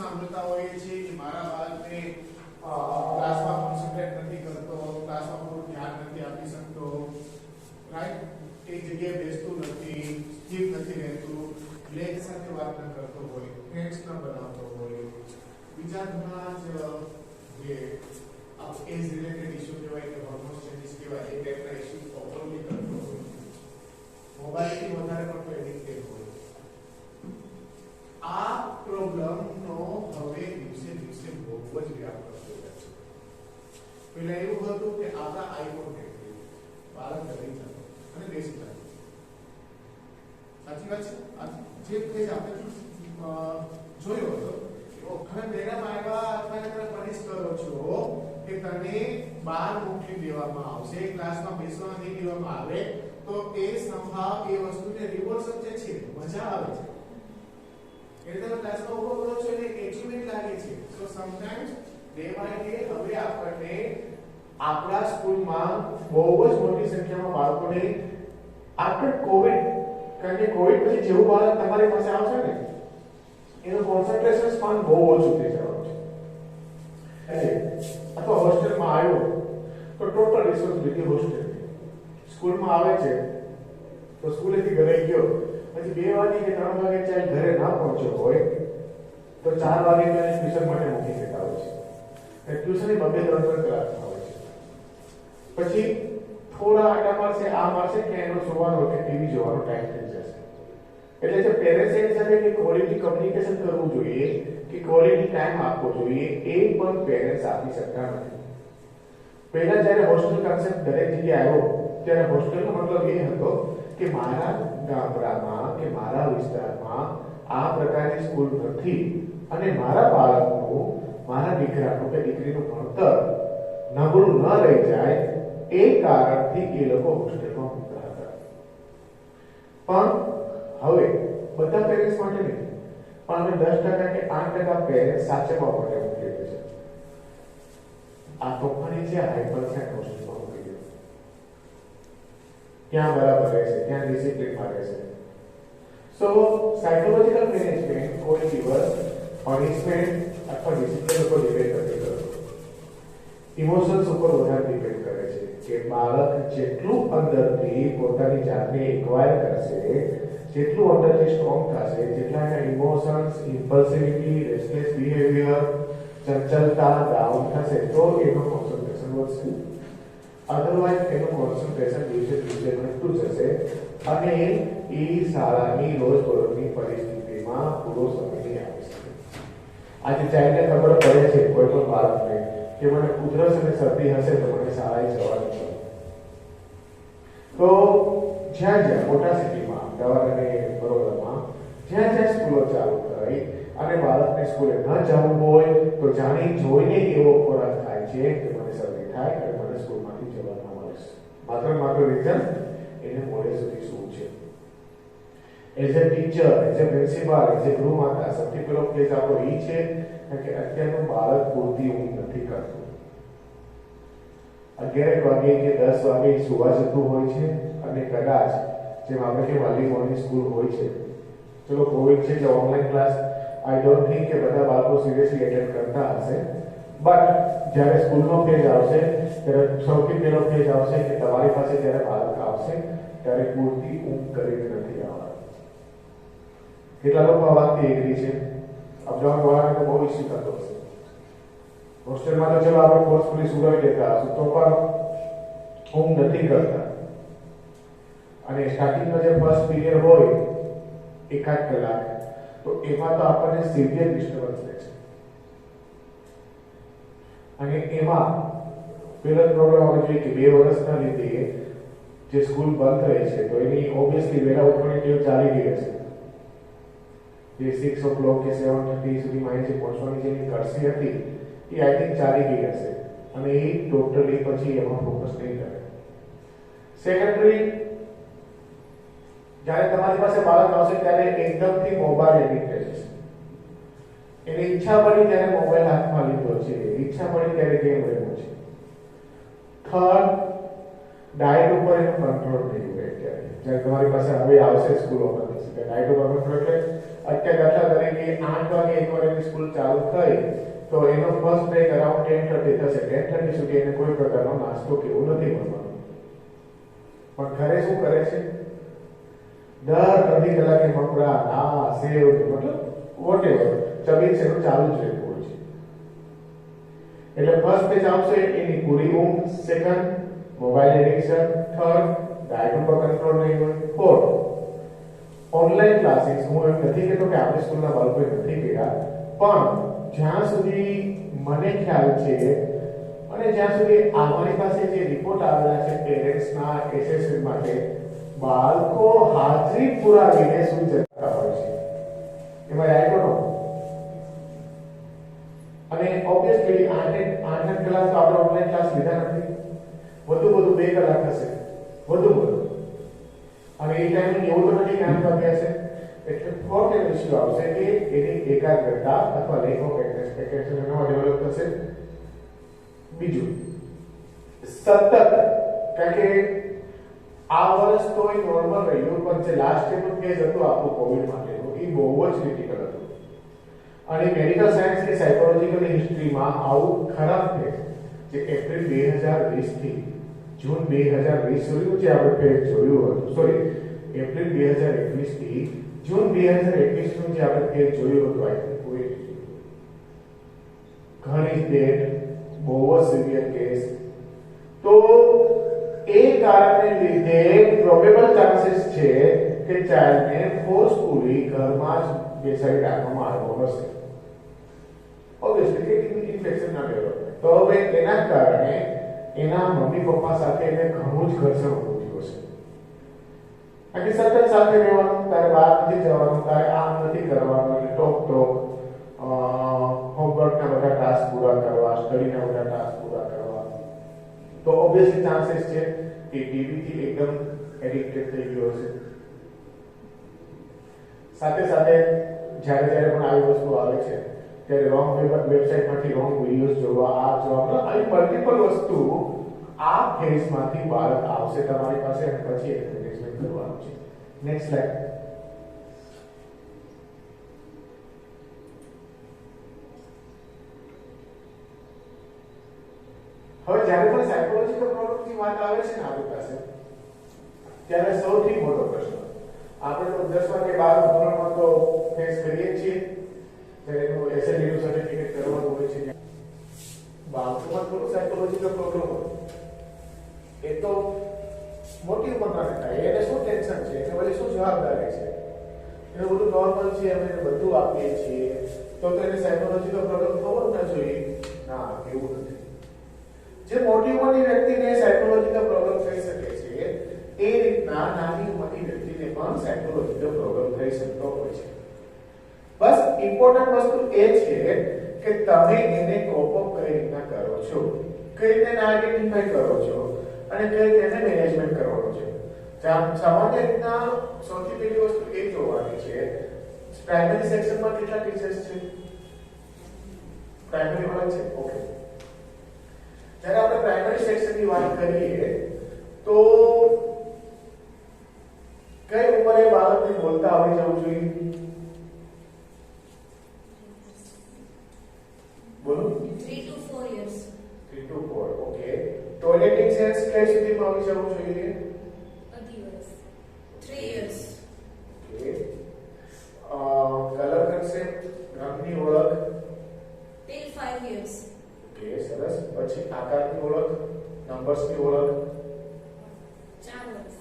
સાંભળતા હોઈએ છીએ કે મારા બાળકને ક્લાસમાં કોન્સન્ટ્રેટ નથી કરતો, ક્લાસમાં પૂરું ધ્યાન નથી આપી શકતો, રાઈટ, એક જગ્યાએ બેસતું નથી, સ્થિર નથી રહેતું, લેખ સાથે વાત ન કરતો હોય, ફ્રેન્ડ્સ ન બનાવતો હોય, બીજા ઘણા જ જે એજ રિલેટેડ ઇશ્યુ કહેવાય કે હોર્મોન્સ ચેન્જીસ કહેવાય એ ટાઈપના ઇશ્યુ ઓવરલી કરતો હોય, મોબાઈલથી વધારે પડતો એડિક્ટેડ હોય, આ પ્રોબ્લેમનો હવે દિવસે દિવસે બહુ જ વ્યાપ થતો જાય છે. પહેલા એવું હતું કે આપણા આઈફોન ટેકનિક બાળક કરી જતો અને બેસી જતો, સાચી વાત છે. જે ફેઝ આપણે જોયો હતો, હવે મેડમ આવ્યા અથવા તમે પનિશ કરો છો કે તને બહાર મોકલી દેવામાં આવશે, ક્લાસમાં બેસવા નહીં દેવામાં આવે, તો એ સંભાવ એ વસ્તુને રિવોર્ડ સમજે છે, મજા આવે છે, એટલે તમે ક્લાસમાં ઉભો કરો છો એટલે એચિવમેન્ટ લાગે છે. સો સમટાઈમ્સ ડે બાય ડે હવે આપણને આપણા સ્કૂલમાં બહુ જ મોટી સંખ્યામાં બાળકોને આફ્ટર કોવિડ, કારણ કે કોવિડ પછી જેવું બાળક તમારી પાસે આવશે ને એનું કોન્સન્ટ્રેશન સ્પાન બહુ ઓછું થઈ જવાનું છે. અથવા હોસ્ટેલમાં આવ્યો તો ટોટલ રિસ્પોન્સિબિલિટી હોસ્ટેલની. સ્કૂલમાં આવે છે તો સ્કૂલેથી ઘરે ગયો પછી 2 વાગે કે 3 વાગે ચાહે ઘરે ના પહોંચ્યો હોય તો 4 વાગે તો ટ્યુશન માટે મૂકી દેતા હોય છે. ટ્યુશન 2-3 કલાક હોય છે. પછી થોડા આટા મારશે, આ મારશે કે એનો સુવાનો કે ટીવી જોવાનો ટાઈમ થઈ જશે. એટલે જે પેરેન્ટ્સ એની સાથે કે ક્વોલિટી કમ્યુનિકેશન કરવું જોઈએ, કે ક્વોલિટી ટાઈમ આપવો જોઈએ, એ પણ પેરેન્ટ્સ આપી શકતા નથી. પહેલા જ્યારે હોસ્ટેલ કન્સેપ્ટ દરેક જગ્યાએ આવ્યો ત્યારે હોસ્ટેલનો મતલબ એ હતો કે મારા ગામડામાં કે મારા વિસ્તારમાં આ પ્રકારની સ્કૂલ નથી અને મારા બાળકનું, મારા દીકરાનું કે દીકરીનું ભણતર નબળું ન રહી જાય એ કારણથી એ લોકો હોસ્ટેલમાં મૂકતા હતા. પણ હવે બધા પેરેન્ટ્સ માટે નહીં, પણ અમે 10% કે 8% પેરેન્ટ્સ સાચવવા માટે મૂકી દે છે. આ કંપની છે હાઈપર છે હોસ્ટેલમાં મૂકી દે, ક્યાં બરાબર રહેશે, ક્યાં ડિસિપ્લિનમાં રહેશે. સો સાયકોલોજીકલ મેનેજમેન્ટ કોઈ દિવસ પનિશમેન્ટ અથવા ડિસિપ્લિન ઉપર ડિપેન્ડ નથી કરતો, ઇમોશન્સ ઉપર વધારે ડિપેન્ડ કરે છે કે બાળક જેટલું અંદરથી પોતાની જાતને એક્વાયર કરશે, જેટલું અંદરથી સ્ટ્રોંગ થશે, જેટલા એના ઇમોશન્સ, ઇમ્પલ્સિવિટી, રેસ્ટલેસ બિહેવિયર, ચંચલતા ડાઉન થશે તો એનું કોન્સન્ટ્રેશન વધશે. અધરવાઇઝ એનું કોન્સન્ટ્રેશન દિવસે દિવસે ઘટતું જશે અને એ શાળાની રોજબરોજની પરિસ્થિતિમાં પૂરો સમય નહીં આપી શકે. આજે ચાઇલ્ડને ખબર પડે છે કોઈ પણ બાળકને કે મને ઉધરસ અને શરદી હશે તો મને શાળાએ જવાનું છે, તો જ્યાં જ્યાં મોટા સિટીમાં, અમદાવાદ અને વડોદરામાં જ્યાં જ્યાં સ્કૂલો ચાલુ થઈ અને બાળકને સ્કૂલે ન જવું હોય તો જાણી જોઈને એવો ખોરાક થાય છે કે મને શરદી થાય અને મને સ્કૂલમાંથી જવા ન મળે. માત્ર રીઝન એને મોડે સુધી શું છે. As a teacher, as a principal, as a ગૃહમાતા સૌથી પહેલો કેસ આપણો એ છે કે અત્યારનું બાળક પૂરતી ઊંઘ નથી કરતું. 11 વાગે કે 10 વાગે સુવા જતું હોય છે અને કદાચ જેમ આપણે કે અર્લી મોર્નિંગ સ્કૂલ હોય છે, ચલો કોવિડ છે એટલે online class I don't think કે બધા બાળકો સિરિયસલી એટેન્ડ કરતા હશે, બટ જ્યારે સ્કૂલનો ફેઝ આવશે ત્યારે સૌથી પહેલો ફેઝ આવશે કે તમારી પાસે જ્યારે બાળક આવશે ત્યારે પૂરતી ઊંઘ કરીને નથી આવવાનું. કેટલા લોકો આ વાતથી એગ્રી છે? અપડાઉન વાળાને તો બહુ ઇસ્યુ થતો હશે. હોસ્ટેલમાં તો ચલો આપણે ફોર્સફુલી સુરાવી દેતા હશું તો પણ ઊંઘ નથી કરતા અને સ્ટાર્ટિંગનો જે ફર્સ્ટ પીરિયડ હોય 1 કલાક તો એમાં તો આપણને સિવિયર ડિસ્ટર્બન્સ રહે છે અને એમાં પેલો પ્રોબ્લેમ આવે છે કે 2 વર્ષના લીધે જે સ્કૂલ બંધ રહી છે તો એની ઓબ્વિયસલી વહેલા ઉઠવાની ટેવ ચાલી ગઈ હશે. જે 6 o'clock કે 7:30 સુધીમાં અહીંથી પહોંચવાની જે કરસી હતી એ આઈ થિંક ચાલી ગઈ હશે અને એ ટોટલી પછી એમાં ફોકસ નહીં કરે. સેકન્ડરી, જ્યારે તમારી પાસે બાળક આવશે ત્યારે એકદમથી મોબાઈલ એડિક્ટ થઈ જશે. એને ઈચ્છા પડી ત્યારે મોબાઈલ હાથમાં લીધો છે, ઈચ્છા પડી ત્યારે ગેમ રમ્યો છે. થર્ડ, ડાયટ ઉપર એનો કંટ્રોલ નહીં હોય અત્યારે. જ્યારે તમારી પાસે હવે આવશે સ્કૂલોમાં કે ડાયટ ઉપર કંટ્રોલ એટલે અત્યારે દાખલા તરીકે 8 વાગે એકવાર એની સ્કૂલ ચાલુ થઈ તો એનો ફર્સ્ટ બ્રેક અરાઉન્ડ 10:30 થશે. 10:30 સુધી એને કોઈ પ્રકારનો નાસ્તો કેવું નથી મળવાનો. પણ ઘરે શું કરે છે? દર અડધી કલાકે મમરા, ના, સેવ, મતલબ વોટેવર ચબી છે એનું ચાલુ જ રહેતું હોય છે. એટલે ફર્સ્ટ પેજ આવશે એની પૂરી ઊંઘ, second mobile addiction, third diet ઉપર કંટ્રોલ નહીં હોય, ફોર્થ ઓનલાઈન ક્લાસીસ. હું એમ નથી કહેતો કે આપણી સ્કૂલના બાળકોએ નથી કર્યા, પણ જ્યાં સુધી મને ખ્યાલ છે અને જ્યાં સુધી અમારી પાસે જે રિપોર્ટ આવેલા છે પેરેન્ટ્સના એસેસમેન્ટ માટે, બાળકો હાજરી પુરાવીને સુઈ જતા હોય છે. એમાં રાઈટ નો અને ઓબ્વિયસલી 8 કલાક તો આપણે ઓનલાઈન ક્લાસ લીધા નથી. વધુ 2 કલાક હશે વધુ. અને એ ટાઈમિંગ એવું તો નથી કે 8 વાગ્યા છે. એટલે ફોર્થ ઇશ્યુ આવશે કે એની એકાગ્રતા અથવા લેક ઓફ એક્સપેક્ટેશન એનો ડેવલપ થશે. બીજું સતત, કારણ કે આ વર્ષ તો એ નોર્મલ રહ્યું, પણ જે લાસ્ટ યરનું કેસ હતું આપણું કોવિડ માટેનું એ બહુ જ ક્રિટિકલ હતું. અને મેડિકલ સાયન્સ કે સાયકોલોજીકલ હિસ્ટ્રીમાં આવું ખરાબ કેસ જે એપ્રિલ 2020 થી જૂન 2020 સુધીનું જે આપણે ફેઝ જોયું હતું, સોરી એપ્રિલ 2021 થી જૂન 2021 નું જે આપણે ફેઝ જોયું હતું, આઈ થિંક કોઈ ઘણી ડેટ, બહુ જ સિવિયર કેસ. તો એ કારણે લીધે પ્રોબેબલ ચાન્સીસ છે કે ચાઇલ્ડને ફોર્સફુલી ઘરમાં જ બેસાડી રાખવામાં આવ્યો હશે. ઓબ્વિયસલી કે ઇન્ફેક્શન ના ડેવલપ. તો હવે એના કારણે એના મમ્મી પપ્પા સાથે એને ઘણું જ ઘર્ષણ ઉભું થયું છે. કારણ કે સતત સાથે રહેવાનું, તારે બહાર નથી જવાનું, તારે આમ નથી કરવાનું, એટલે ટોક હોમવર્કના બધા ટાસ્ક પૂરા કરવા, સ્ટડીના બધા ટાસ્ક પૂરા કરવા. તો ઓબ્વિયસલી ચાન્સીસ છે કે ટીવી થી એકદમ એડિક્ટેડ થઈ ગયો હશે. સાથે સાથે જ્યારે પણ આવી વસ્તુ આવે છે ત્યારે રોંગ વેબસાઇટમાંથી રોંગ વિડિયોઝ જોવા, આ જોવા, આવી મલ્ટીપલ વસ્તુ આ ફેઝમાંથી બાળક આવશે તમારી પાસે અને પછી એને મેનેજમેન્ટ કરવાનું છે. Next slide. હવે જ્યારે પણ સાયકોલોજીકલ પ્રોબ્લેમની વાત આવે છે ને આપણી પાસે, ત્યારે સૌથી મોટો પ્રશ્ન આપણે તો 10મા કે 12મા ધોરણમાં તો ફેસ કરીએ છીએ, ત્યારે એનું એસએલડી સર્ટિફિકેટ કરવાનું હોય છે. બાળકોમાં થોડું સાયકોલોજીકલ પ્રોબ્લેમ હોય એ તો મોટી ઉંમરના થાય. એને શું ટેન્શન છે, એને વળી શું જવાબદારી છે, એને બધું નોર્મલ છે, અમે એને બધું આપીએ છીએ, તો એને સાયકોલોજીકલ પ્રોબ્લેમ થવો જ ના જોઈએ. ના, એવું નથી. જે મોટી ઉંમરની વ્યક્તિને સાયકોલોજીકલ પ્રોબ્લેમ થઈ શકે છે, એ રીતના નાની ઉંમરની વ્યક્તિને પણ સાયકોલોજીકલ પ્રોબ્લેમ થઈ શકતો હોય છે. બસ ઇમ્પોર્ટન્ટ વસ્તુ એ છે કે તમે એને કોપ અપ કઈ રીતના કરો છો, કઈ રીતે આઈડેન્ટિફાઈ કરો છો અને કઈ રીતે એને મેનેજમેન્ટ કરવાનો છે. સામાન્ય રીતના સૌથી પહેલી વસ્તુ એ જોવાની છે, પ્રાઇમરી સેક્શનમાં કેટલા ટીચર્સ છે? પ્રાઇમરી વાળા છે, ઓકે. જ્યારે આપણે પ્રાઇમરી સેક્શનની વાત કરીએ તો કઈ ઉંમરે બાળકને બોલતા આવડી જવું જોઈએ? બોલો. 3 to 4 years. 3 to 4, okay. Toileting sense કઈ સુધીમાં આવી જવું જોઈએ? 3 years. ઓકે. કલર કન્સેપ્ટ, રંગની ઓળખ Till 5 years. ઓકે, સરસ. પછી આકારની ઓળખ, નંબર્સની ઓળખ 4 વર્ષ.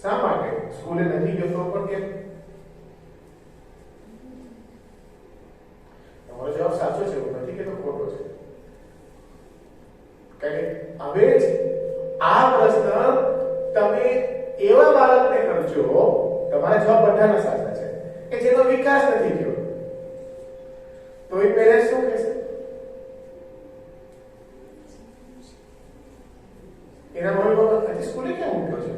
શા માટે સ્કૂલે નથી ગયો પણ કેમ? તમારો જવાબ સાચો છે, હું નથી કહેતો ખોટો છે. કારણ કે હવે જ આ પ્રશ્ન તમે એવા બાળકને કરજો, તમારા જવાબ બધાના સાચા છે, કે જેનો વિકાસ નથી થયો, તો એ પેરેન્ટ્સ શું કહેશે? એના મમ્મી પપ્પા હજી સ્કૂલે કેમ મૂક્યો છે?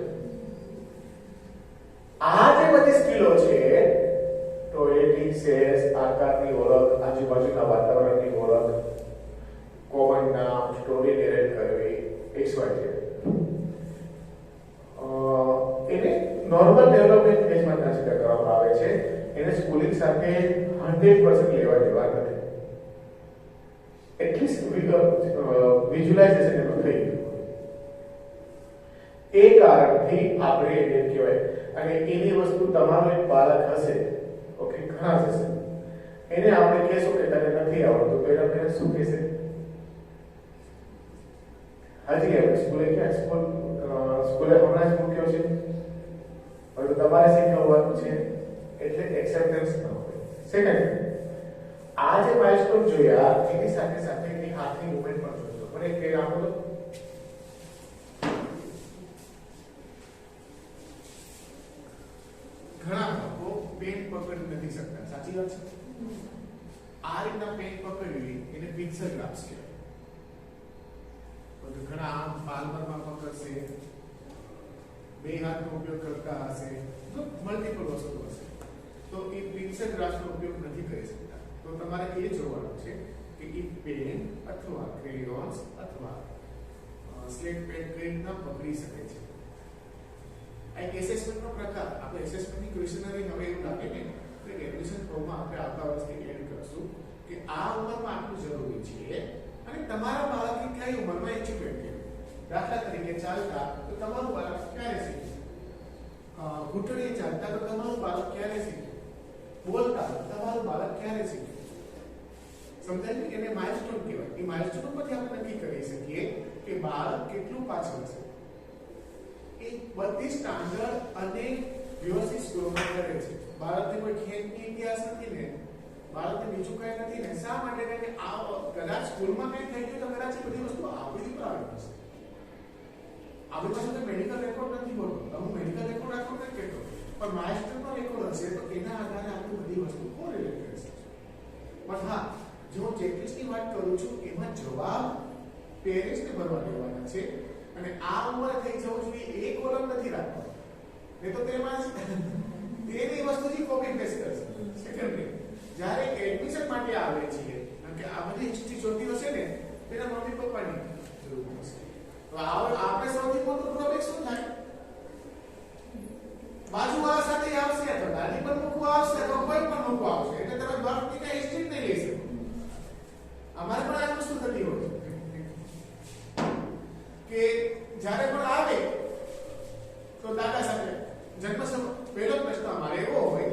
આ જે બધી સ્કિલો છે, ટોયલેટિંગ સેન્સ, આકારની ઓળખ, આજુબાજુના વાતાવરણની ઓળખ, કોમન નામ, સ્ટોરી નેરેટ કરવી, XYZ, નોર્મલ ડેવલપમેન્ટ ફેઝમાં કન્સિડર કરવામાં આવે છે. એને સ્કૂલિંગ સાથે 100% લેવા દેવા નથી. એટલીસ્ટ વિઝ્યુલાઇઝેશન એનું થઈ ગયું. એ કારણથી આપણે એને કહેવાય. અને એની વસ્તુ તમારો એક બાળક હશે, ઓકે, ઘણા હશે, એને આપણે કહેશું કે તને નથી આવડતું, તો એના પેરેન્ટ્સ શું કહેશે? હજી આપણે સ્કૂલે હમણાં જ મૂક્યો છે, હવે તો તમારે શીખવવાનું છે, એટલે એક્સેપ્ટન્સ ન હોય. સેકન્ડ, આ જે માઇલસ્ટોન જોયા એની સાથે સાથે એની હાથની મૂવમેન્ટ પણ જોજો. મને એક પેન આપો તો. ઘણા લોકો પેન પકડી નથી શકતા, સાચી વાત છે? આ રીતના પેન પકડવી એને પિક્ચર ગ્રાફ્સ કહેવાય. ઘણા આમ પાલ્મરમાં પકડશે, બે હાથનો ઉપયોગ કરતા હશે, તો મલ્ટીપલ વસ્તુ હશે, તો એ પિક્ચર ગ્રાફ્સનો ઉપયોગ નથી કરી શકતા. તો તમારે એ જોવાનું છે કે એ પેન અથવા ક્રેયોન્સ અથવા સ્લેટ પેન કઈ રીતના પકડી શકે છે. આ એક એસેસમેન્ટનો પ્રકાર. આપણે એસેસમેન્ટની ક્વેશ્ચનરી હવે એવું લાગે ને કે એડમિશન ફોર્મમાં આપણે આવતા વર્ષથી એડ કરશું કે આ ઉંમરમાં આટલું જરૂરી છે અને તમારા બાળકની કઈ ઉંમરમાં એચિવમેન્ટ છે. દાખલા તરીકે ચાલતા તો તમારું બાળક ક્યારે શીખે, ઘૂંટણીએ ચાલતા તો તમારું બાળક ક્યારે શીખે, બોલતા તો તમારું બાળક ક્યારે શીખે. સમજાય કે એને માઇલસ્ટોન કહેવાય. એ માઇલસ્ટોન પરથી આપણે નક્કી કરી શકીએ કે બાળક કેટલું પાછળ છે. એ બધી સ્ટાન્ડર્ડ અને વ્યવસ્થિત સ્કૂલમાં કરે છે. બાળકને કોઈ ખેતની ઇતિહાસ નથી ને, બાળકને બીજું કઈ નથી ને. શા માટે? કે આ કદાચ સ્કૂલમાં કઈ થઈ ગયું તો કદાચ એ બધી વસ્તુ આપણી પર આવી જશે. આપણી પાસે કોઈ મેડિકલ રેકોર્ડ નથી હોતો, હું મેડિકલ રેકોર્ડ રાખો નથી કહેતો, પણ માસ્ટરનો રેકોર્ડ હશે તો એના આધારે આપણે બધી વસ્તુ કોરિલેટ કરી શકીશું. પણ હા, જો હું ચેકલિસ્ટની વાત કરું છું એમાં જવાબ પેરેન્ટ્સને ભરવા દેવાના છે અને આ ઉંમરે થઈ જવું જોઈએ એ કોલમ નથી રાખવાનો. નહીં તો તેમાં તેની વસ્તુ જ કોપી પેસ્ટ કરશે. સેકન્ડરી જ્યારે એડમિશન માટે આવે છે કારણ કે આ બધી હિસ્ટ્રી જોતી હશે ને તેના મમ્મી પપ્પાની જરૂર હશે. તો આપણે સૌથી મોટો પ્રોબ્લેમ શું થાય? બાજુવાળા સાથે આવશે તો દાદી પણ મૂકવા આવશે તો કોઈ પણ મૂકવા આવશે, એટલે તમે બાળકની કઈ હિસ્ટ્રી નહીં લઈ શકો. અમારે પણ આ વસ્તુ થતી હોય કે જ્યારે પણ આવે તો દાદા સાથે જન્મ પહેલો પ્રશ્ન અમારે એવો હોય,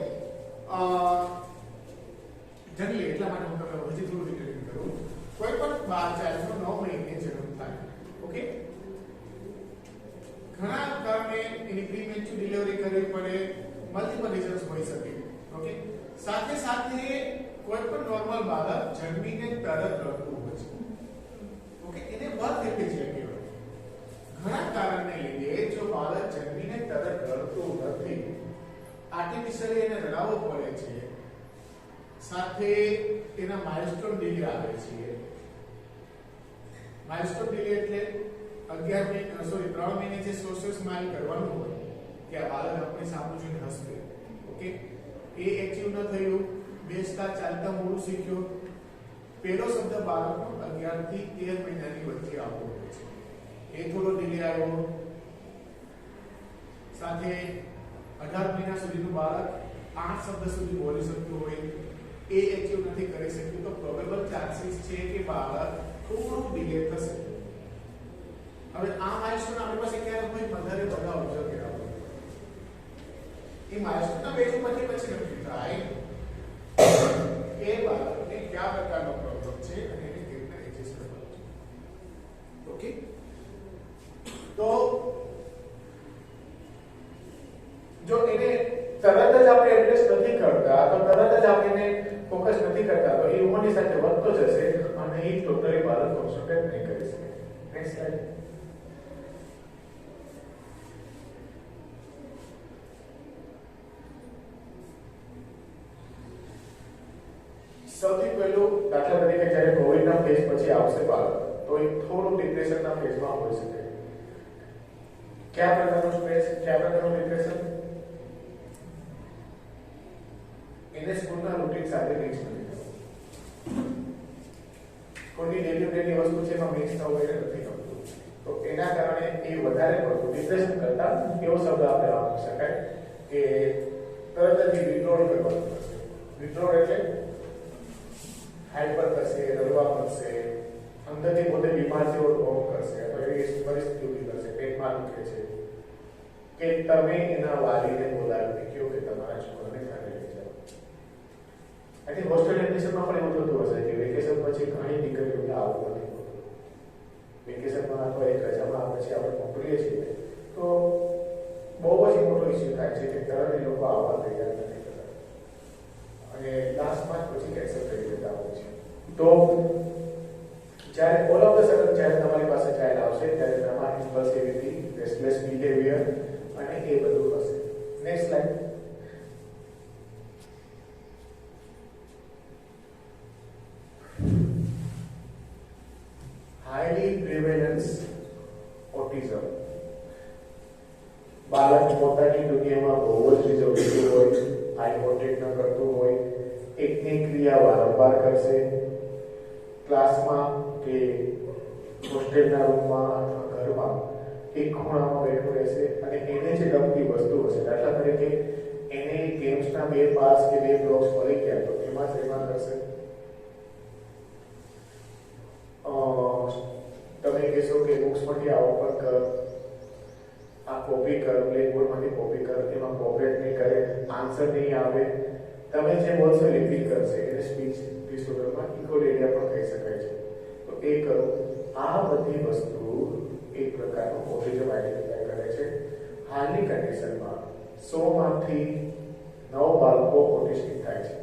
જનરલી એટલા માટે હું તમને હજી થોડું ડિટેલિંગ કરું. કોઈ પણ બાળ ચાઇલ્ડનો 9 મહિને જન્મ થાય, ઓકે, ઘણા કારણે એની પ્રીમેચ્યોર ડિલિવરી કરવી પડે, મલ્ટીપલ રીઝન્સ હોઈ શકે, ઓકે. સાથે સાથે કોઈ પણ નોર્મલ બાળક જન્મીને તરત રડતું હોય છે, ઓકે, એને બર્થ એપિલેપ્સી કહેવાય. ઘણા કારણને લીધે જો બાળક જન્મીને તરત રડતું નથી, આર્ટિફિશિયલી એને રડાવવો પડે છે, સાથે એના માઇલસ્ટોન ડિલે આવે છે. માઇલસ્ટોન ડિલે એટલે 3 મહિને જે સોશિયલ સ્માઇલ કરવાનું હોય કે આ બાળક આપણે સામું જોઈને હસશે, ઓકે, એ એચિવ ન થયું. બેસતા ચાલતા મોડું શીખ્યો. પહેલો શબ્દ બાળકનો 11 થી 13 મહિનાની વચ્ચે આવતો હોય છે, એ થોડો ડિલે આવ્યો. સાથે 18 મહિના સુધીનું બાળક 8 શબ્દ સુધી બોલી શકતું હોય, એ એચિવ નથી કરી શક્યું, તો પ્રોબેબલ ચાન્સીસ છે કે બાળક થોડું ડિલે થશે. હવે આ માઇલસ્ટોન આપણી પાસે ક્યારે કોઈ મધરે બધા ઓબ્ઝર્વ કર્યા હોય, એ માઇલસ્ટોનના બેઝ ઉપરથી પછી નક્કી થાય કે બાળકને કયા પ્રકારનો પ્રોબ્લેમ છે અને એને કેવી રીતે એડજસ્ટ કરવાનો છે, ઓકે. તો જો એને તરત જ આપણે એડ્રેસ નથી કરતા, તો તરત જ આપણે એને ફોકસ નથી કરતા, તો એ ઉંમરની સાથે વધતો જશે અને એ ટોટલી બાળક કોન્સન્ટ્રેટ નહીં કરી શકે. Next slide. સૌથી પહેલું દાખલા તરીકે જ્યારે કોવિડના ફેઝ પછી આવશે બાળક, તો એ થોડું ડિપ્રેશનના ફેઝમાં હોઈ શકે. કયા પ્રકારનું સ્ટ્રેસ, કયા પ્રકારનું ડિપ્રેશન? એને સ્કૂલના રૂટીન સાથે મિક્સ નથી થવું. કોઈની ડેલી વસ્તુ છે એમાં મિક્સ થવું એને નથી ગમતું, તો તો એના કારણે એ વધારે પડતું ડિપ્રેશન કરતા એવો શબ્દ આપણે વાપરી શકાય કે તરત જ વિડ્રોલ કરવાનું થશે. વિડ્રોલ એટલે હાઈપર થશે, રડવા મળશે, અંદરથી પોતે બીમાર જેવો અનુભવ કરશે અથવા એવી પરિસ્થિતિ ઊભી કરશે, પેટમાં દુખે છે કે તમે એના વાલીને બોલાવીને કહો કે તમારા છોકરાને ઘરે લઈ જાઓ. આઈ થિંક હોસ્ટેલ એડમિશનમાં પણ એવું થતું હશે કે વેકેશન પછી ઘણી દીકરીઓને આવું નથી હોતું. વેકેશનમાં અથવા એક રજામાં પછી આપણે મોકલીએ છીએ તો બહુ જ મોટો ઇસ્યુ થાય છે કે તરત એ લોકો આવવા તૈયાર નથી થતા અને લાસ્ટમાં પછી કેન્સલ કરી દેતા હોય છે. તો જ્યારે ઓલ ઓફ ધ સડન જ્યારે તમારી પાસે ચાઇલ્ડ આવશે ત્યારે તેમાં ઇમ્પલ્સિવિટી, રેસ્ટલેસ બિહેવિયર અને એ બધું હશે. Next slide. Highly prevalence autism. બાળક પોતાની દુનિયામાં બહુ જ રિઝર્વેટિવ હોય, આઈ કોન્ટેક્ટ ન કરતું હોય, એકની ક્રિયા વારંવાર કરશે, ક્લાસમાં કે હોસ્ટેલના રૂમમાં અથવા ઘરમાં એક ખૂણામાં બેઠું રહેશે અને એને જે ગમતી વસ્તુ હશે, દાખલા તરીકે એને ગેમ્સના 2 પાસ કે 2 બ્લોક્સ મળી ગયા તો એમાં જ રહેવા કરશે. તમે કહેશો કે બુક્સમાંથી આવો પણ કર, આ કોપી કર, બ્લેકબોર્ડમાંથી કોપી કર, એમાં કોપરેટ નહીં કરે, આન્સર નહીં આવે, તમે જે બોલશો રિપીટ કરશે. એને સ્પીચ ડિસઓર્ડરમાં ઇકોલેરિયા પણ કહી શકાય છે. તો એ કરો. આ બધી વસ્તુ એક પ્રકારનો ઓટિઝમ આઈડેન્ટિફાઈ કરે છે. હાલની કન્ડિશનમાં 100 માંથી 9 બાળકો ઓટિસ્ટિક થાય છે.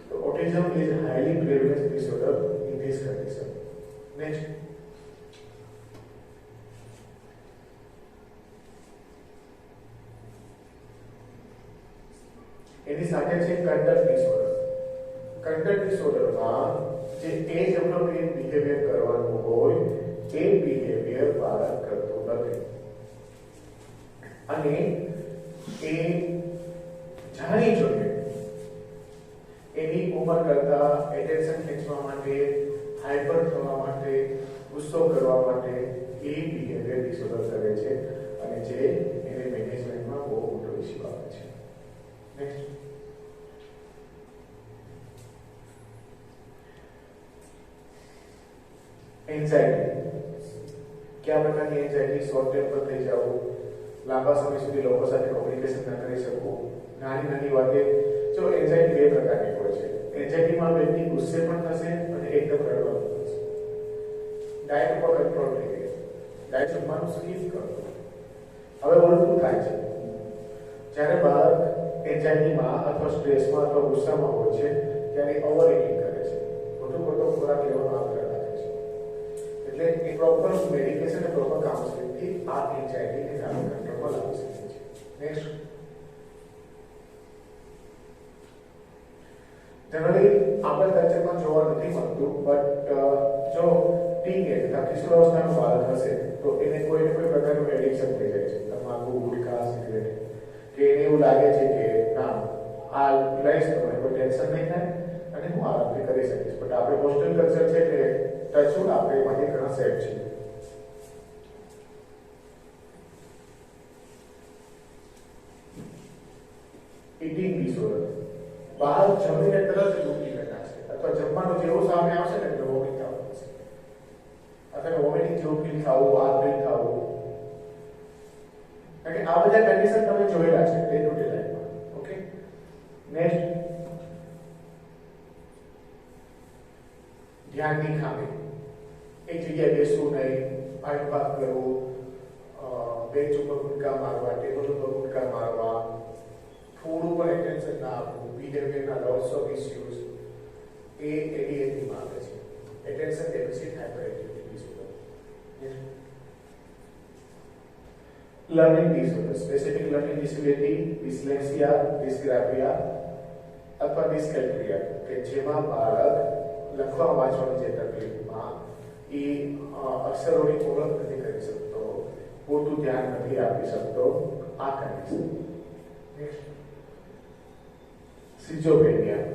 તો autism is highly prevalent disorder in this condition. Next. એની સાથે છે કન્ડક્ટ ડિસઓર્ડર. કન્ડક્ટ ડિસઓર્ડરમાં જે એજ એપ્રોપ્રિએટ બિહેવિયર કરવાનું હોય એ બિહેવિયર બાળક કરતો નથી અને એ જાણી જોઈએ એની ઉંમર કરતા એટેન્શન ખેંચવા માટે, હાઈપર થવા માટે, ગુસ્સો કરવા માટે એ બિહેવિયર ડિસઓર્ડર કરે છે અને જે એને મેનેજમેન્ટમાં બહુ મોટો ઇશ્યુ આવે છે. નેક્સ્ટ. એન્ઝાઇટી. કયા પ્રકારની એન્ઝાઇટી? શોર્ટ ટેમ્પર થઈ જવું, લાંબા સમય સુધી લોકો સાથે કોમ્યુનિકેશન ન કરી શકવું, નાની નાની વાતે. જો એન્ઝાઇટી 2 પ્રકારની હોય છે. એન્ઝાઇટીમાં વ્યક્તિ ગુસ્સે પણ થશે અને એકદમ રડવાનું થશે. ડાયટ ઉપર કંટ્રોલ થઈ ગઈ, ડાયટ જમવાનું સ્કીપ કરવું. હવે ઉલટું થાય છે. જ્યારે બાળક એન્ઝાઇટીમાં અથવા સ્ટ્રેસમાં અથવા ગુસ્સામાં હોય છે ત્યારે ઓવર ઇટિંગ કરે છે, ખોટો ખોરાક લેવાનો આગ્રહ રાખે છે. એટલે એ પ્રોપર મેડિકેશન અને પ્રોપર કાઉન્સેલિંગથી આ એન્ઝાઇટીને કંટ્રોલમાં લાવી શકે છે. નેક્સ્ટ. જનરલી આપણા કલ્ચરમાં જોવા નથી મળતું, બટ જો ટીનેજ અથવા કિશોરાવસ્થાનું બાળક હશે તો એને કોઈ ને કોઈ પ્રકારનું એડિક્શન થઈ જાય છે, તમાકુ, ગુટખા, સિગરેટ, કે એને એવું લાગે છે કે ના આ લઈશ તો મને કોઈ ટેન્શન નહીં થાય અને હું આરામથી કરી શકીશ. બટ આપણે હોસ્ટેલ કલ્ચર છે કે ટચુડ આપણે એમાંથી ઘણા સેફ છે. Eating disorder. બહાર જમીને તરત જ ઉલટી કરશે અથવા જમવાનું જેવું સામે આવશે ને એટલે વોમિટ થવું પડશે અથવા વોમિટિંગ જેવું ફીલ થવું, હાથ ફીલ થવું. કારણ કે આ બધા કન્ડિશન તમે જોયેલા છે ડે ટુ ડે લાઈફમાં. ઓકે. નેક્સ્ટ. ધ્યાનની ખામી. એક જગ્યાએ બેસવું નહીં, ભાગ કરવું, બેન્ચ ઉપર કૂદકા મારવા, ટેબલ ઉપર કૂદકા મારવા, થોડું પણ એટેન્શન ના આપવું, બિહેવિયરના લોસ ઓફ ઇશ્યુઝ, એ ADHD માં આવે છે. Attention deficit hyper disorder. Learning disorder. Specific learning disability, dyslexia, dysgraphia અથવા ડિસ્કેલ્ક્યુલિયા કે જેમાં બાળક લખવા વાંચવાની જે તકલીફમાં એ અક્ષરોની ઓળખ નથી કરી શકતો, પૂરતું ધ્યાન નથી આપી શકતો, આ કન્ડિશન. સિઝોફ્રેનિયા.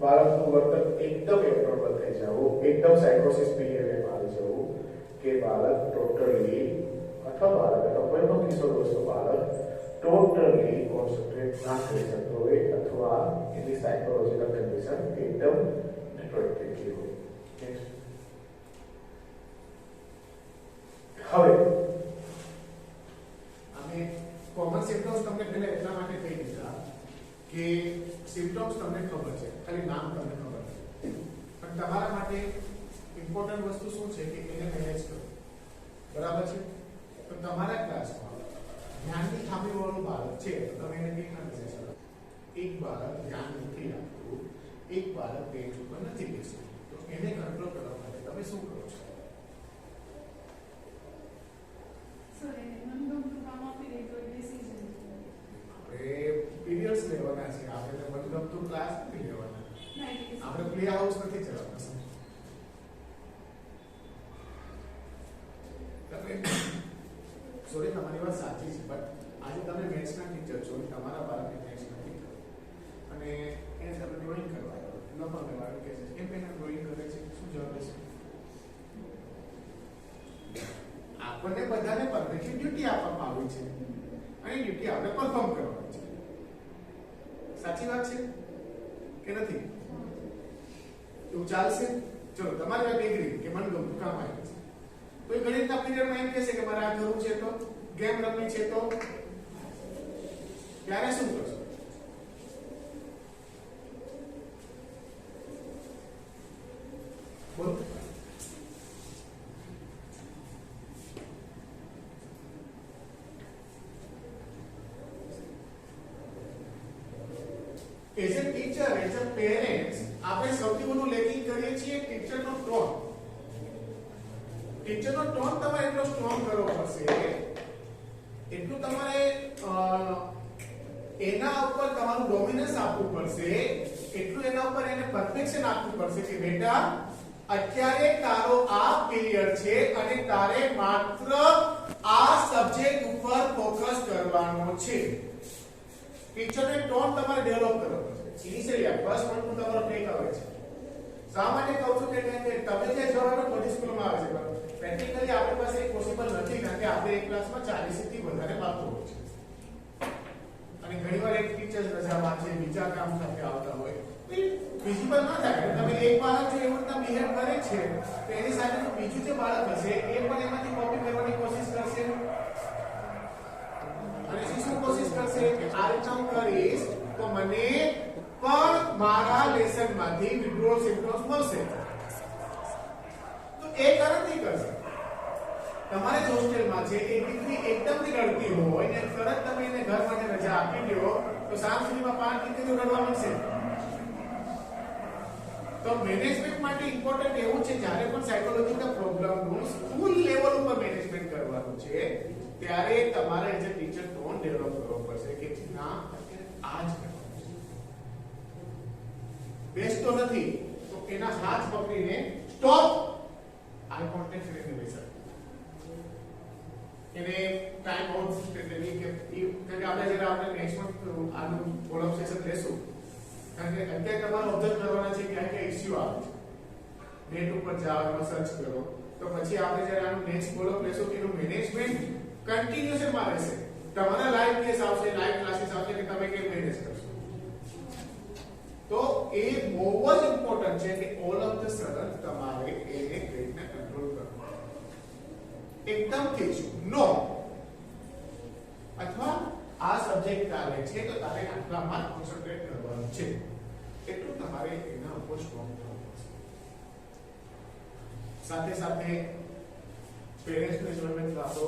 બાળકનું વર્તન એકદમ એબનોર્મલ થઈ જવું, એકદમ સાયકોસિસ બિહેવિયરમાં આવી જવું, કે બાળક ટોટલી અથવા બાળક અથવા કોઈ પણ કિશોર વસ્તુ બાળક ટોટલી કોન્સન્ટ્રેટ ના કરી શકતો હોય અથવા એની સાયકોલોજીકલ કન્ડિશન એકદમ નેટવર્કેટલી હોય. હવે અમે કોમન સિમ્પટમ્સ તમને પહેલા એટલા માટે કહી દીધા કે સિમ્પટમ્સ તમને ખબર છે, ખાલી નામ તમને ખબર છે, પણ તમારા માટે ઇમ્પોર્ટન્ટ વસ્તુ શું છે કે એને મેનેજ કરો. બરાબર છે? તો તમારા ક્લાસમાં ધ્યાનની ખામીવાળું બાળક છે તો તમે એને કઈ ખામી છે? એક બાળક ધ્યાન નથી આપતું, એક બાળક બેન્ચ ઉપર નથી બેસતું, તો એને કંટ્રોલ કરવા માટે તમે શું કરો છો? પીરિયડ્સ લેવાના છે, આપણે મનગમતું ક્લાસ નથી લેવાના, આપણે પ્લે હાઉસ નથી ચલાવવાના. સોરી, તમારી વાત સાચી છે, બટ આજે તમે મેથ્સના ટીચર છો, તમારા બાળકને મેથ્સ નથી કરવું અને એને તમે ડ્રોઈંગ કરવા આવ્યો, ન પણ બાળક કહે છે કેમ એને ડ્રોઈંગ કરે છે, શું જવાબ છે? આપણને બધાને પરફેક્ટલી ડ્યુટી આપવામાં આવી છે અને ડ્યુટી આપણે પરફોર્મ કરવાની છે. સાચી વાત છે કે નથી? એવું ચાલશે? ચલો, તમારી વાત એગ્રી કે મનગમતું કામ આવ્યું છે. કોઈ ગણિતના પીરિયડમાં એમ કહેશે કે મારે આ કરવું છે તો ગેમ રમવી છે તો ત્યારે શું કરશો? બોલો. As a teacher, as a parents, આપણે સૌથી વધુ લેકિંગ કરીએ છીએ ટીચરનો ટોન. ટીચરનો ટોન તમારે એટલો સ્ટ્રોંગ કરવો પડશે, એટલું તમારે એના ઉપર તમારું ડોમિનન્સ આપવું પડશે, એટલું એના ઉપર એને પરફેક્શન આપવું પડશે કે બેટા અત્યારે તારો આ પીરિયડ છે અને તારે માત્ર આ સબ્જેક્ટ ઉપર ફોકસ કરવાનો છે. ટીચરને ટોન તમારે ડેવલપ કરવો પડશે. ઇનિશિયલી આ ફર્સ્ટ મંથનું તમારો ટેક આવે છે. શા માટે કહું છું કે તમે જે જવાબ બધી સ્કૂલમાં આવે છે, પ્રેક્ટિકલી આપણી પાસે એ પોસિબલ નથી કારણ કે આપણે એક ક્લાસમાં 40 થી વધારે બાળકો હોય છે અને ઘણીવાર એક ટીચર રજામાં છે, બીજા કામ સાથે આવતા હોય, વિઝિબલ ના થાય. તમે એક બાળક જો એવું રીતના બિહેવ કરે છે તો એની સાથે બીજું જે બાળક હશે એ પણ એમાંથી કોપી કરવાની કોશિશ કરશે અને શું કોશિશ કરશે કે આ રીતના હું કરીશ તો મને પણ મારા લેસનમાંથી વિડ્રોઅલ સિમ્પટમ્સ મળશે. તો એ કરતી કરશે. તમારે જ હોસ્ટેલમાં છે એ દીકરી એકદમથી રડતી હોય ને તરત તમે એને ઘર માટે રજા આપી દો તો સાંજ સુધીમાં 5 દીકરીઓ રડવા મળશે. તો મેનેજમેન્ટ માટે ઇમ્પોર્ટન્ટ એવું છે જ્યારે પણ સાયકોલોજીકલ પ્રોબ્લેમનું સ્કૂલ લેવલ ઉપર મેનેજમેન્ટ કરવાનું છે ત્યારે તમારે as a teacher tone develop કરવો પડશે કે ના આ જ કરવાનું છે. બેસતો નથી તો એના હાથ પકડીને સ્ટોપ, આઈ કોન્ટેક્ટ કરીને બેસા એને ટાઈમ આઉટ એટલે કે આપણે જ્યારે આપણે નેક્સ્ટ મંથ આનું ફોલોઅપ સેશન લેશું કારણ કે અત્યારે તમારે ઓબ્ઝર્વ કરવાના છે કે આ ઇશ્યુ આવે છે, નેટ ઉપર જાઓ એમાં સર્ચ કરો તો પછી આપણે જ્યારે આનું નેક્સ્ટ ફોલોઅપ લેશું કે એનું મેનેજમેન્ટ કન્ટિન્યુએશનમાં રહેશે. તમારા લાઈવ કેસ આવશે, લાઈવ ક્લાસીસ આવશે કે તમે કેમ મેનેજ કરશો. તો એ બહુ જ ઇમ્પોર્ટન્ટ છે કે ઓલ ઓફ ધ સડન તમારે એને ક્રેટને કંટ્રોલ કરવો. એકદમથી જ નો અથવા આ સબ્જેક્ટ ચાલે છે તો તારે આટલામાં કોન્સન્ટ્રેટ કરવાનું છે એટલું તમારે એના ઉપર સ્ટ્રોંગ થવું પડશે. સાથે સાથે પેરેન્ટ્સ મેનેજમેન્ટ રાખો.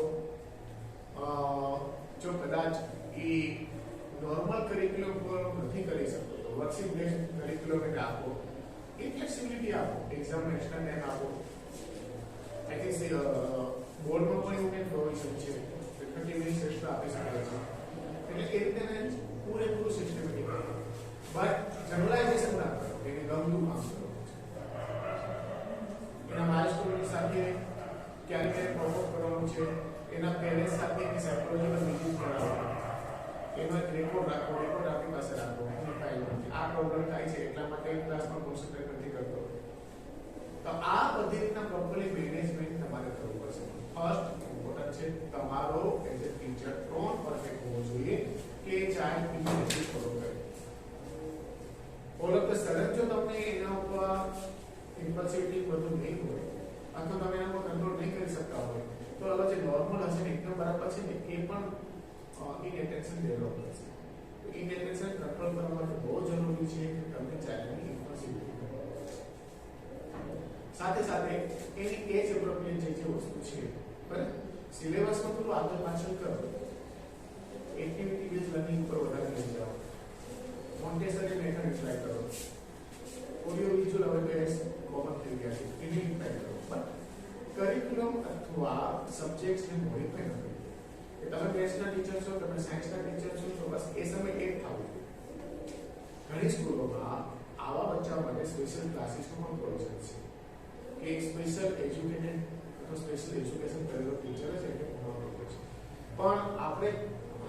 જો કદાચ એ નોર્મલ કરિક્યુલમ પર નથી કરી શકતો તો વર્કશીટ બેઝડ કરિક્યુલમ રાખો, એ ફ્લેક્સિબિલિટી આપો, એક્ઝામ એક્સ્ટ્રા ટાઈમ આપો. આઈ થિંક બોર્ડમાં પણ એવું કંઈક પ્રોવિઝન છે 30 મિનિટ્સ એક્સ્ટ્રા આપી શકે છે એટલે એ રીતે પૂરેપૂરું સિસ્ટમેટિક બટ જનરલાઇઝેશન ના કરો, એને ગમતું કામ કરો. એના માઇલસ્ટોનની સાથે ક્યારે ક્યારે પરફોર્મ કરવાનું છે, એના પેરેન્ટ્સ સાથે એની સાયકોલોજીકલ મીટિંગ કરાવો, એનો એક રેકોર્ડ રાખો, રેકોર્ડ આપણી પાસે રાખો એની ફાઇલ. આ પ્રોબ્લેમ થાય છે એટલા માટે ક્લાસમાં કોન્સન્ટ્રેટ નથી કરતો. તો આ બધી રીતના પ્રોપરલી મેનેજમેન્ટ તમારે કરવું પડશે. ફર્સ્ટ ઇમ્પોર્ટન્ટ છે તમારો as a teacher tone perfect હોવો જોઈએ કે ચાઇલ્ડ ઇમિડિયેટલી ફોલો કરે. ઓલ ઓફ ધ સડન જો તમને એના ઉપર ઇમ્પલ્સિવિટી બધું નહીં હોય અથવા તમે એના પર કંટ્રોલ નહીં કરી શકતા હોય તો હવે જે નોર્મલ હશે ને એકદમ બરાબર છે ને એ પણ ઇનએટેન્શન ડેવલપ કરશે. તો ઇનએટેન્શન કંટ્રોલ કરવા માટે બહુ જરૂરી છે કે તમે ચાઇલ્ડની ઇમ્પલ્સિવિટી સાથે સાથે એની એજ એપ્રોપ્રિએટ જે વસ્તુ છે બરાબર સિલેબસમાં થોડું આગળ પાછળ કરો, એક્ટિવિટી બેઝ લર્નિંગ પર વધારે લઈ જાઓ, મોન્ટેસરી મેથડ એપ્લાય કરો, ઓડિયો વિઝ્યુઅલ અવેરનેસ કોમન થઈ ગયા છે એને એપ્લાય કરો. બટ કરિક્યુલમ અથવા સબ્જેક્ટ્સને મોડિફાઈ ન કરો. કે તમે મેથ્સના ટીચર છો, તમે સાયન્સના ટીચર છો તો બસ એ સમય એક થવું. ઘણી સ્કૂલોમાં આવા બચ્ચાઓ માટે સ્પેશિયલ ક્લાસીસનો પણ પ્રોવિઝન છે કે એક સ્પેશિયલ એજ્યુકેટેડ અથવા સ્પેશિયલ એજ્યુકેશન કરેલો ટીચર છે એટલે ભણાવવાનો છે. પણ આપણે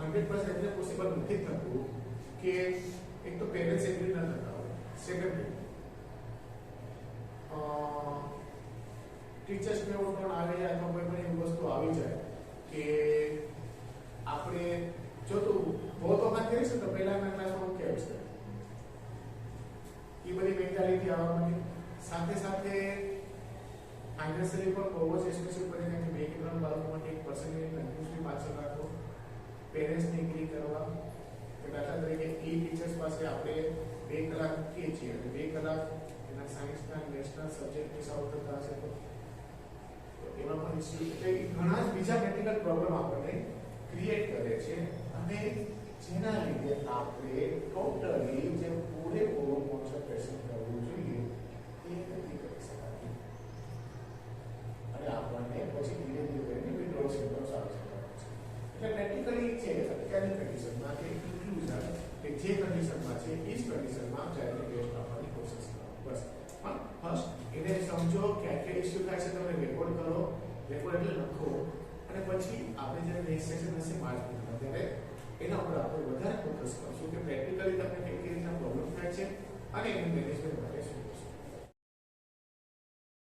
100% એટલે પોસિબલ નથી થતું કે એક તો પેરેન્ટ્સ એગ્રી ન થતા હોય, સેકન્ડરી ટીચર્સ ને એવું પણ આવે અથવા કોઈ પણ એવી વસ્તુ આવી જાય કે આપણે જો તો બહુ તો વાત કરીશું તો પહેલાના ક્લાસમાં કેવું છે એ બધી મેન્ટાલિટી આવવા માંડી. સાથે સાથે ફાઇનાન્શિયલી પણ બહુ જ એસ્પેશિયલ કરીને કે 2 કે 3 બાળકો માટે એક પર્સનલી કન્ફ્યુઝની પાછળ રાખો, પેરેન્ટ્સને એગ્રી કરવા કે દાખલા તરીકે એ ટીચર્સ પાસે આપણે 2 કલાક મૂકીએ છીએ અને 2 કલાક એના સાયન્સના નેશનલ સબ્જેક્ટ મિસ આઉટ થતા હશે તો એમાં પણ ઇસ્યુ એટલે ઘણા જ બીજા પ્રેક્ટિકલ પ્રોબ્લેમ આપણને ક્રિએટ કરે છે અને જેના લીધે આપણે ટોટલી જે પૂરેપૂરું કોન્સન્ટ્રેશન કરવું જોઈએ એ નથી કરી શકાતું અને આપણને પછી ધીરે ધીરે કરીને વિડ્રોલ સિમ્પટમ્સ આવી શકતા છે. એટલે પ્રેક્ટિકલી છે અત્યારની કન્ડિશનમાં કે ઇન્ક્લુઝન કે જે કન્ડિશનમાં છે એ જ કન્ડિશનમાં ચાઇલ્ડને બેસ્ટ આપવાની કોશિશ કરો. બસ પણ ફર્સ્ટ એને સમજો કે આ ઇસ્યુ થાય છે, તમે રેકોર્ડ કરો, રેકોર્ડ એટલે લખો અને પછી આપણે જ્યારે નેક્સ્ટ સેશન હશે માર્કેટમાં ત્યારે એના ઉપર આપણે વધારે ફોકસ કરશું કે પ્રેક્ટિકલી તમને કઈ રીતના પ્રોબ્લેમ થાય છે અને એનું મેનેજમેન્ટ